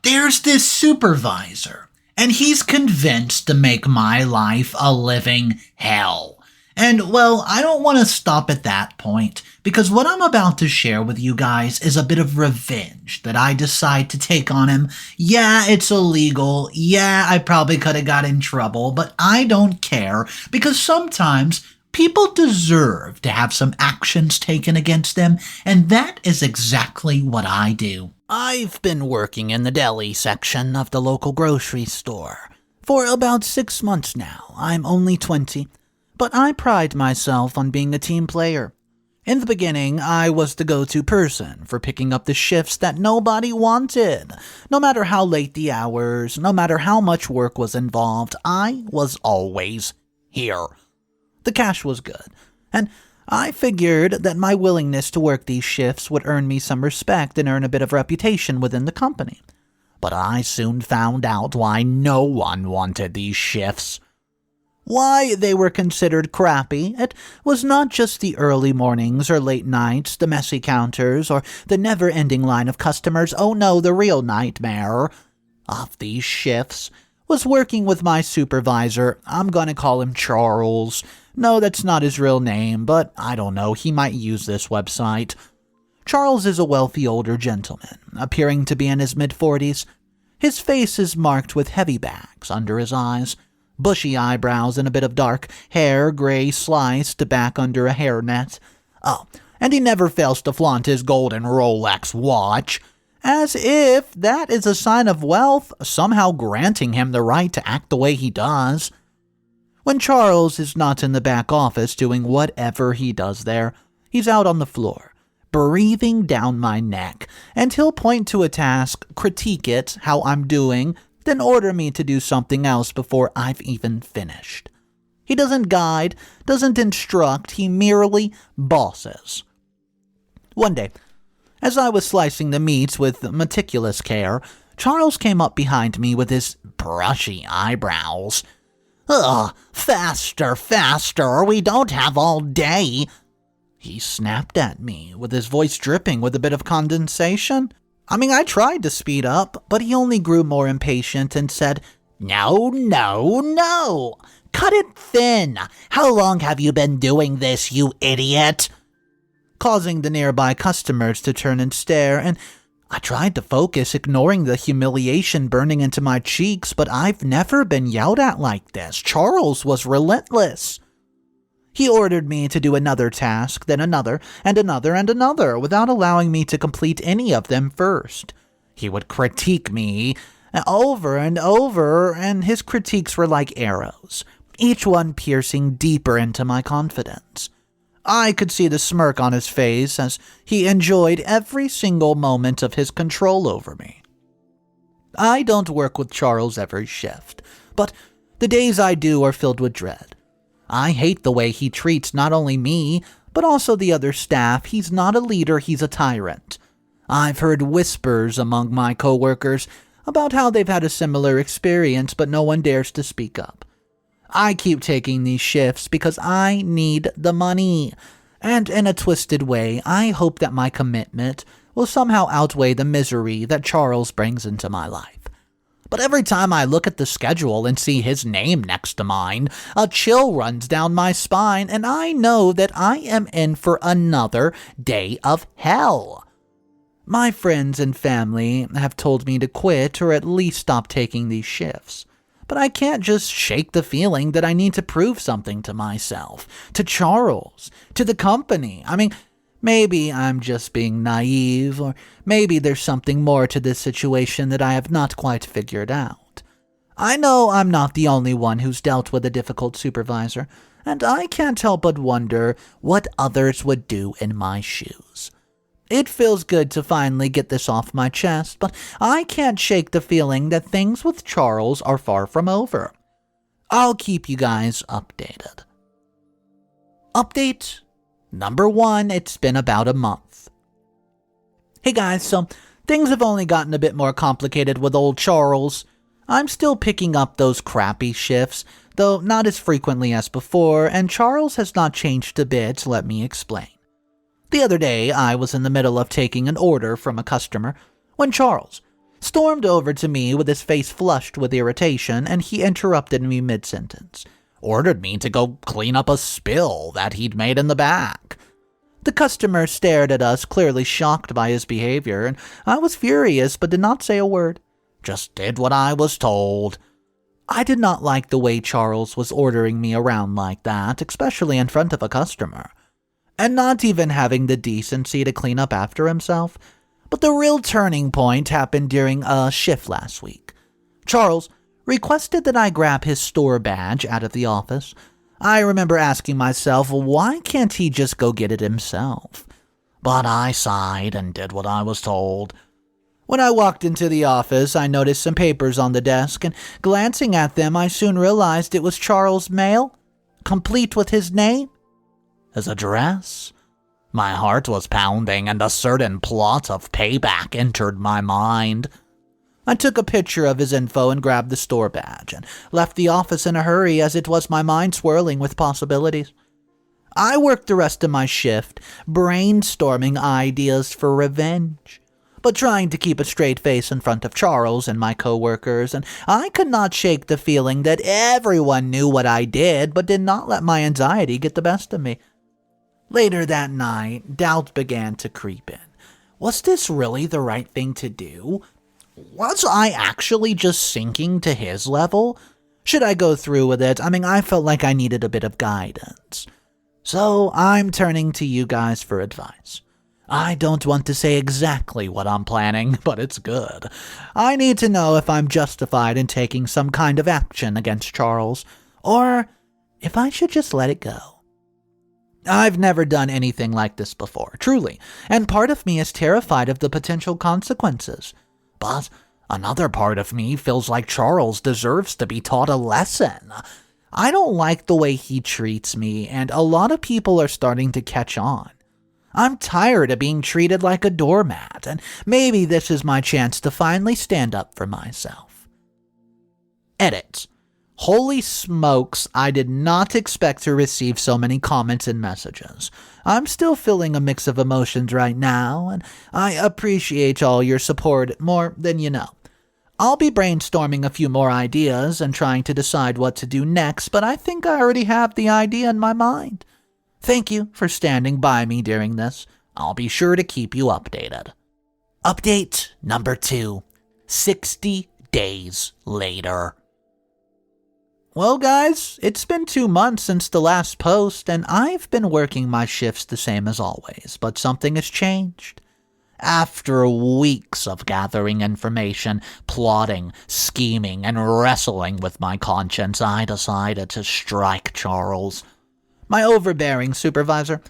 there's this supervisor, and he's convinced to make my life a living hell. And, well, I don't want to stop at that point, because what I'm about to share with you guys is a bit of revenge that I decide to take on him. Yeah, it's illegal. Yeah, I probably could have got in trouble, but I don't care, because sometimes people deserve to have some actions taken against them, and that is exactly what I do. I've been working in the deli section of the local grocery store for about 6 months now. I'm only 20. But I pride myself on being a team player. In the beginning, I was the go-to person for picking up the shifts that nobody wanted. No matter how late the hours, no matter how much work was involved, I was always here. The cash was good, and I figured that my willingness to work these shifts would earn me some respect and earn a bit of reputation within the company. But I soon found out why no one wanted these shifts. Why they were considered crappy. It was not just the early mornings or late nights, the messy counters, or the never-ending line of customers. Oh no, the real nightmare of these shifts was working with my supervisor. I'm gonna call him Charles. No, that's not his real name, but I don't know, he might use this website. Charles is a wealthy older gentleman, appearing to be in his mid-40s. His face is marked with heavy bags under his eyes, bushy eyebrows and a bit of dark hair, gray sliced back under a hairnet. Oh, and he never fails to flaunt his golden Rolex watch, as if that is a sign of wealth, somehow granting him the right to act the way he does. When Charles is not in the back office doing whatever he does there, he's out on the floor, breathing down my neck, and he'll point to a task, critique it, how I'm doing, then order me to do something else before I've even finished. He doesn't guide, doesn't instruct, he merely bosses. One day, as I was slicing the meats with meticulous care, Charles came up behind me with his brushy eyebrows. "Ugh, faster, faster, we don't have all day," he snapped at me, with his voice dripping with a bit of condensation. I tried to speed up, but he only grew more impatient and said, "No, no, no! Cut it thin! How long have you been doing this, you idiot?" Causing the nearby customers to turn and stare, and I tried to focus, ignoring the humiliation burning into my cheeks, but I've never been yelled at like this. Charles was relentless. He ordered me to do another task, then another, and another, and another, without allowing me to complete any of them first. He would critique me over and over, and his critiques were like arrows, each one piercing deeper into my confidence. I could see the smirk on his face as he enjoyed every single moment of his control over me. I don't work with Charles every shift, but the days I do are filled with dread. I hate the way he treats not only me, but also the other staff. He's not a leader, he's a tyrant. I've heard whispers among my coworkers about how they've had a similar experience, but no one dares to speak up. I keep taking these shifts because I need the money. And in a twisted way, I hope that my commitment will somehow outweigh the misery that Charles brings into my life. But every time I look at the schedule and see his name next to mine, a chill runs down my spine, and I know that I am in for another day of hell. My friends and family have told me to quit or at least stop taking these shifts. But I can't just shake the feeling that I need to prove something to myself, to Charles, to the company. Maybe I'm just being naive, or maybe there's something more to this situation that I have not quite figured out. I know I'm not the only one who's dealt with a difficult supervisor, and I can't help but wonder what others would do in my shoes. It feels good to finally get this off my chest, but I can't shake the feeling that things with Charles are far from over. I'll keep you guys updated. Update number 1, it's been about a month. Hey guys, so things have only gotten a bit more complicated with old Charles. I'm still picking up those crappy shifts, though not as frequently as before, and Charles has not changed a bit, let me explain. The other day, I was in the middle of taking an order from a customer when Charles stormed over to me with his face flushed with irritation, and he interrupted me mid-sentence. Ordered me to go clean up a spill that he'd made in the back. The customer stared at us, clearly shocked by his behavior, and I was furious but did not say a word. Just did what I was told. I did not like the way Charles was ordering me around like that, especially in front of a customer, and not even having the decency to clean up after himself. But the real turning point happened during a shift last week. Charles requested that I grab his store badge out of the office. I remember asking myself, why can't he just go get it himself? But I sighed and did what I was told. When I walked into the office, I noticed some papers on the desk, and glancing at them, I soon realized it was Charles' mail, complete with his name, his address. My heart was pounding, and a certain plot of payback entered my mind. I took a picture of his info and grabbed the store badge, and left the office in a hurry as it was my mind swirling with possibilities. I worked the rest of my shift, brainstorming ideas for revenge, but trying to keep a straight face in front of Charles and my coworkers, and I could not shake the feeling that everyone knew what I did, but did not let my anxiety get the best of me. Later that night, doubt began to creep in. Was this really the right thing to do? Was I actually just sinking to his level? Should I go through with it? I felt like I needed a bit of guidance. So I'm turning to you guys for advice. I don't want to say exactly what I'm planning, but it's good. I need to know if I'm justified in taking some kind of action against Charles, or if I should just let it go. I've never done anything like this before, truly, and part of me is terrified of the potential consequences. But another part of me feels like Charles deserves to be taught a lesson. I don't like the way he treats me, and a lot of people are starting to catch on. I'm tired of being treated like a doormat, and maybe this is my chance to finally stand up for myself. Edit. Holy smokes, I did not expect to receive so many comments and messages. I'm still feeling a mix of emotions right now, and I appreciate all your support more than you know. I'll be brainstorming a few more ideas and trying to decide what to do next, but I think I already have the idea in my mind. Thank you for standing by me during this. I'll be sure to keep you updated. Update number 2. 60 days later. Well, guys, it's been 2 months since the last post, and I've been working my shifts the same as always, but something has changed. After weeks of gathering information, plotting, scheming, and wrestling with my conscience, I decided to strike Charles, my overbearing supervisor.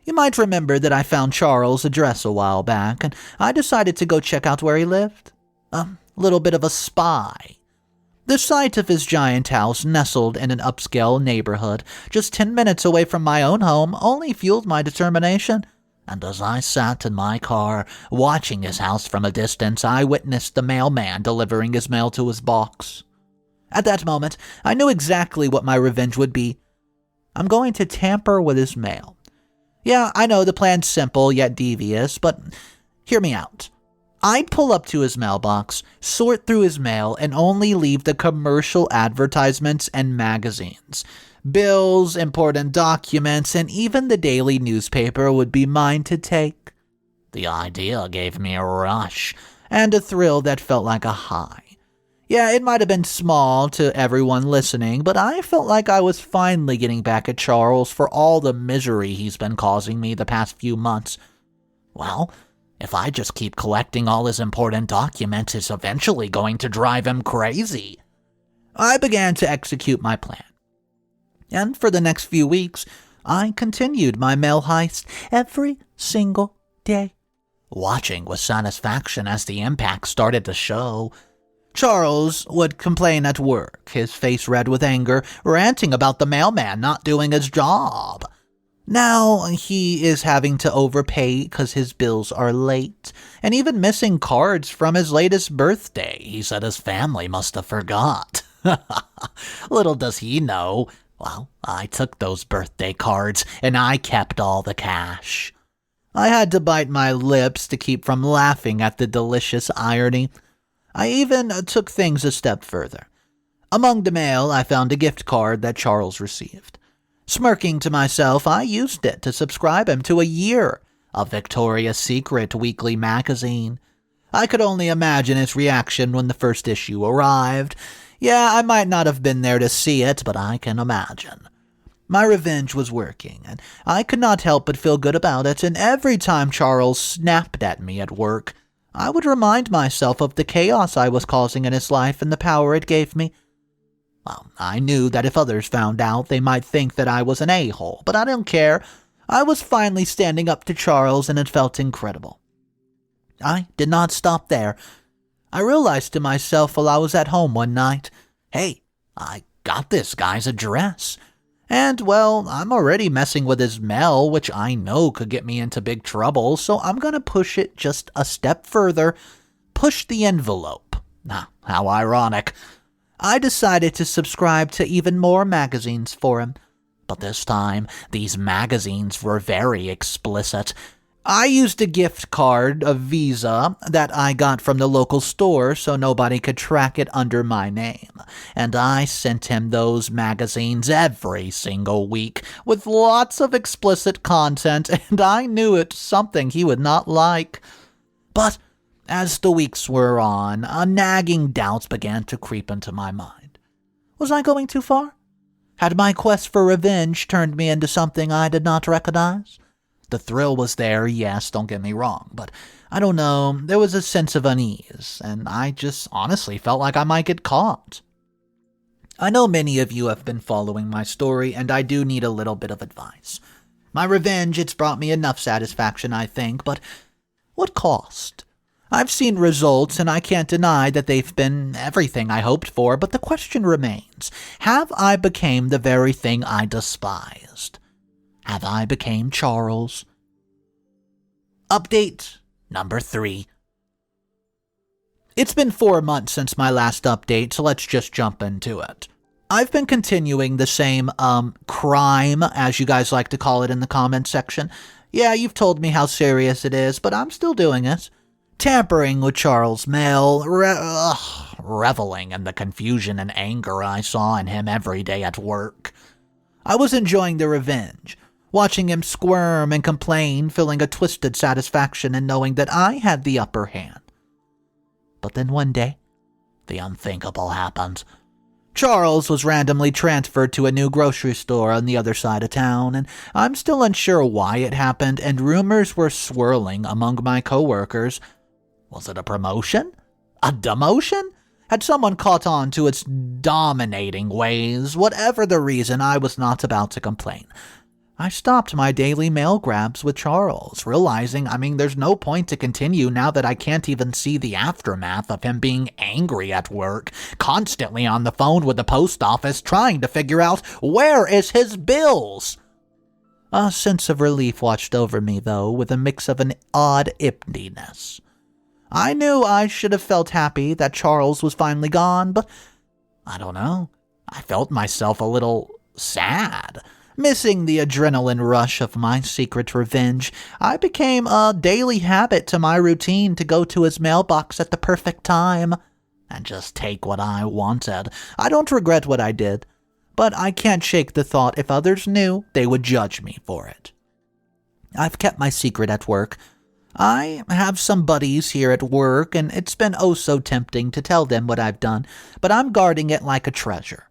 You might remember that I found Charles' address a while back, and I decided to go check out where he lived. A little bit of a spy. The sight of his giant house nestled in an upscale neighborhood just 10 minutes away from my own home only fueled my determination. And as I sat in my car, watching his house from a distance, I witnessed the mailman delivering his mail to his box. At that moment, I knew exactly what my revenge would be. I'm going to tamper with his mail. Yeah, I know the plan's simple yet devious, but hear me out. I'd pull up to his mailbox, sort through his mail, and only leave the commercial advertisements and magazines. Bills, important documents, and even the daily newspaper would be mine to take. The idea gave me a rush, and a thrill that felt like a high. Yeah, it might have been small to everyone listening, but I felt like I was finally getting back at Charles for all the misery he's been causing me the past few months. Well, if I just keep collecting all his important documents, it's eventually going to drive him crazy. I began to execute my plan. And for the next few weeks, I continued my mail heist every single day, watching with satisfaction as the impact started to show. Charles would complain at work, his face red with anger, ranting about the mailman not doing his job. Now he is having to overpay because his bills are late, and even missing cards from his latest birthday. He said his family must have forgot. Little does he know. Well, I took those birthday cards, and I kept all the cash. I had to bite my lips to keep from laughing at the delicious irony. I even took things a step further. Among the mail, I found a gift card that Charles received. Smirking to myself, I used it to subscribe him to a year of Victoria's Secret weekly magazine. I could only imagine his reaction when the first issue arrived. Yeah, I might not have been there to see it, but I can imagine. My revenge was working, and I could not help but feel good about it, and every time Charles snapped at me at work, I would remind myself of the chaos I was causing in his life and the power it gave me. Well, I knew that if others found out, they might think that I was an a-hole, but I didn't care. I was finally standing up to Charles, and it felt incredible. I did not stop there. I realized to myself while I was at home one night, hey, I got this guy's address. And, well, I'm already messing with his mail, which I know could get me into big trouble, so I'm going to push it just a step further. Push the envelope. How ironic. I decided to subscribe to even more magazines for him. But this time, these magazines were very explicit. I used a gift card, a Visa, that I got from the local store so nobody could track it under my name. And I sent him those magazines every single week with lots of explicit content, and I knew it's something he would not like. But as the weeks wore on, a nagging doubt began to creep into my mind. Was I going too far? Had my quest for revenge turned me into something I did not recognize? The thrill was there, yes, don't get me wrong, but I don't know, there was a sense of unease, and I just honestly felt like I might get caught. I know many of you have been following my story, and I do need a little bit of advice. My revenge, it's brought me enough satisfaction, I think, but what cost? I've seen results, and I can't deny that they've been everything I hoped for, but the question remains, have I become the very thing I despised? Have I become Charles? Update number 3. It's been 4 months since my last update, so let's just jump into it. I've been continuing the same, crime, as you guys like to call it in the comments section. Yeah, you've told me how serious it is, but I'm still doing it. Tampering with Charles' mail, reveling in the confusion and anger I saw in him every day at work. I was enjoying the revenge, watching him squirm and complain, feeling a twisted satisfaction in knowing that I had the upper hand. But then one day, the unthinkable happened. Charles was randomly transferred to a new grocery store on the other side of town, and I'm still unsure why it happened, and rumors were swirling among my coworkers. Was it a promotion? A demotion? Had someone caught on to its dominating ways? Whatever the reason, I was not about to complain. I stopped my daily mail grabs with Charles, realizing, there's no point to continue now that I can't even see the aftermath of him being angry at work, constantly on the phone with the post office trying to figure out where is his bills. A sense of relief washed over me, though, with a mix of an odd emptiness. I knew I should have felt happy that Charles was finally gone, but I don't know. I felt myself a little sad. Missing the adrenaline rush of my secret revenge, I became a daily habit to my routine to go to his mailbox at the perfect time and just take what I wanted. I don't regret what I did, but I can't shake the thought if others knew, they would judge me for it. I've kept my secret at work. I have some buddies here at work, and it's been oh so tempting to tell them what I've done, but I'm guarding it like a treasure.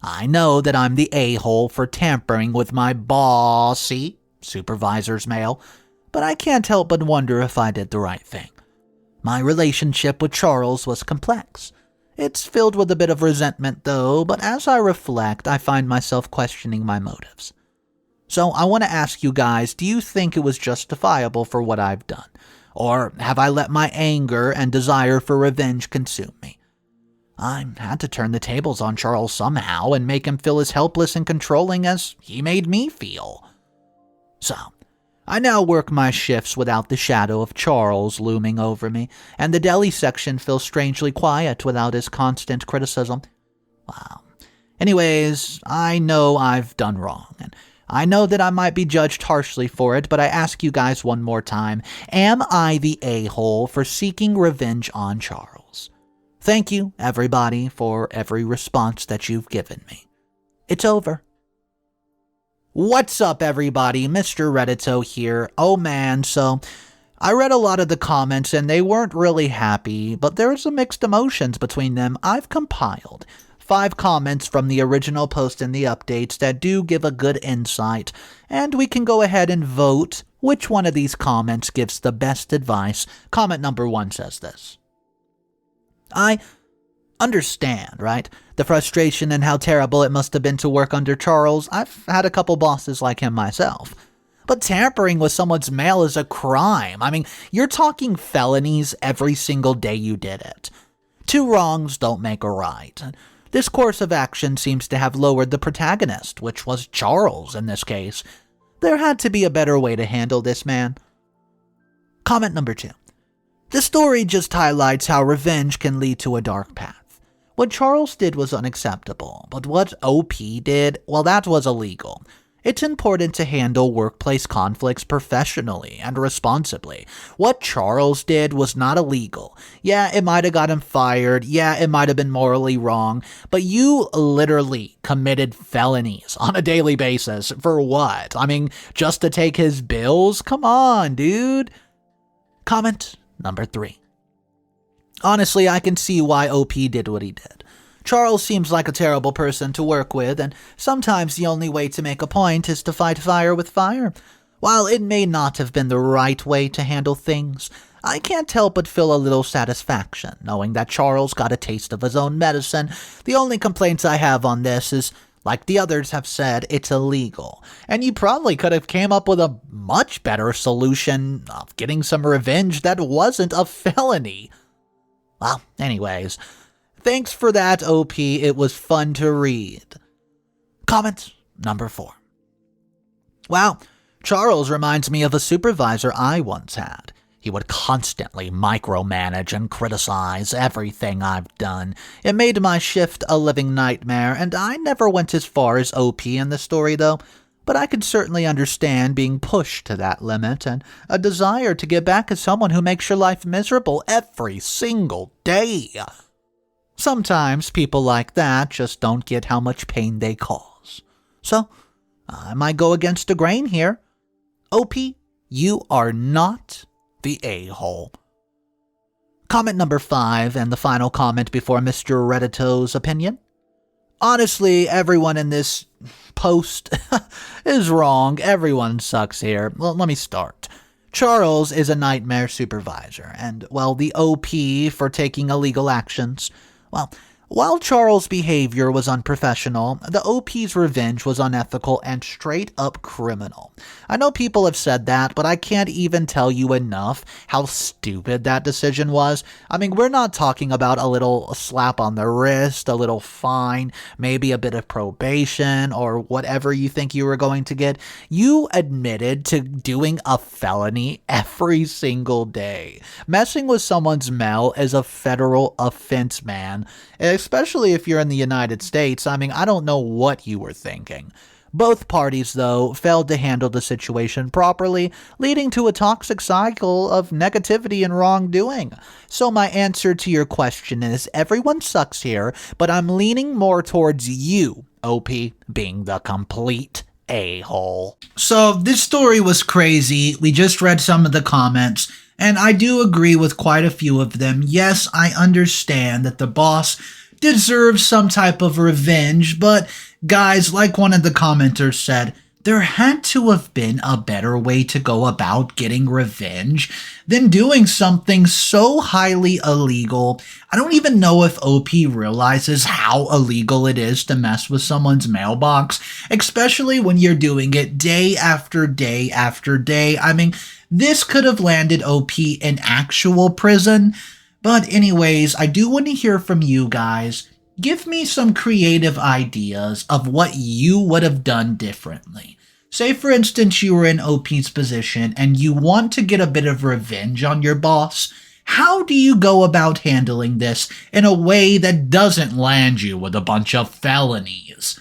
I know that I'm the a-hole for tampering with my bossy supervisor's mail, but I can't help but wonder if I did the right thing. My relationship with Charles was complex. It's filled with a bit of resentment, though, but as I reflect, I find myself questioning my motives. So I want to ask you guys, do you think it was justifiable for what I've done? Or have I let my anger and desire for revenge consume me? I had to turn the tables on Charles somehow and make him feel as helpless and controlling as he made me feel. So, I now work my shifts without the shadow of Charles looming over me, and the deli section feels strangely quiet without his constant criticism. Wow. Anyways, I know I've done wrong, and I know that I might be judged harshly for it, but I ask you guys one more time, am I the a-hole for seeking revenge on Charles? Thank you, everybody, for every response that you've given me. It's over. What's up, everybody? Mr. Reddito here. Oh man, so I read a lot of the comments and they weren't really happy, but there's some mixed emotions between them. I've compiled 5 comments from the original post and the updates that do give a good insight, and we can go ahead and vote which one of these comments gives the best advice. Comment number 1 says this. I understand, right? The frustration and how terrible it must have been to work under Charles. I've had a couple bosses like him myself. But tampering with someone's mail is a crime. I mean, you're talking felonies every single day you did it. 2 wrongs don't make a right. This course of action seems to have lowered the protagonist, which was Charles in this case. There had to be a better way to handle this man. Comment number 2. The story just highlights how revenge can lead to a dark path. What Charles did was unacceptable, but what OP did, well, that was illegal. It's important to handle workplace conflicts professionally and responsibly. What Charles did was not illegal. Yeah, it might have got him fired. Yeah, it might have been morally wrong. But you literally committed felonies on a daily basis. For what? I mean, just to take his bills? Come on, dude. Comment number 3. Honestly, I can see why OP did what he did. Charles seems like a terrible person to work with, and sometimes the only way to make a point is to fight fire with fire. While it may not have been the right way to handle things, I can't help but feel a little satisfaction knowing that Charles got a taste of his own medicine. The only complaints I have on this is, like the others have said, it's illegal. And you probably could have came up with a much better solution of getting some revenge that wasn't a felony. Well, anyways, thanks for that, OP. It was fun to read. Comment number 4. Wow, Charles reminds me of a supervisor I once had. He would constantly micromanage and criticize everything I've done. It made my shift a living nightmare, and I never went as far as OP in the story, though. But I could certainly understand being pushed to that limit and a desire to get back at someone who makes your life miserable every single day. Sometimes people like that just don't get how much pain they cause. So, I might go against the grain here. OP, you are not the a-hole. Comment number 5 and the final comment before Mr. Reddito's opinion. Honestly, everyone in this post is wrong. Everyone sucks here. Well, let me start. Charles is a nightmare supervisor, and, well, the OP for taking illegal actions. Well, while Charles' behavior was unprofessional, the OP's revenge was unethical and straight up criminal. I know people have said that, but I can't even tell you enough how stupid that decision was. I mean, we're not talking about a little slap on the wrist, a little fine, maybe a bit of probation, or whatever you think you were going to get. You admitted to doing a felony every single day. Messing with someone's mail is a federal offense, man. Especially if you're in the United States. I mean, I don't know what you were thinking. Both parties, though, failed to handle the situation properly, leading to a toxic cycle of negativity and wrongdoing. So my answer to your question is everyone sucks here, but I'm leaning more towards you, OP, being the complete a-hole. So this story was crazy. We just read some of the comments, and I do agree with quite a few of them. Yes, I understand that the boss deserves some type of revenge, but guys, like one of the commenters said, there had to have been a better way to go about getting revenge than doing something so highly illegal. I don't even know if OP realizes how illegal it is to mess with someone's mailbox, especially when you're doing it day after day after day. I mean, this could have landed OP in actual prison. But anyways, I do want to hear from you guys. Give me some creative ideas of what you would have done differently. Say, for instance, you were in OP's position and you want to get a bit of revenge on your boss. How do you go about handling this in a way that doesn't land you with a bunch of felonies?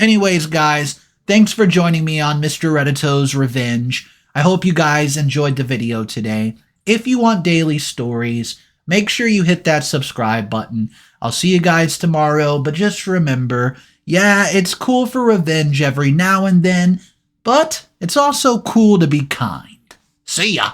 Anyways, guys, thanks for joining me on Mr. Reddito's Revenge. I hope you guys enjoyed the video today. If you want daily stories, make sure you hit that subscribe button. I'll see you guys tomorrow, but just remember, yeah, it's cool for revenge every now and then, but it's also cool to be kind. See ya!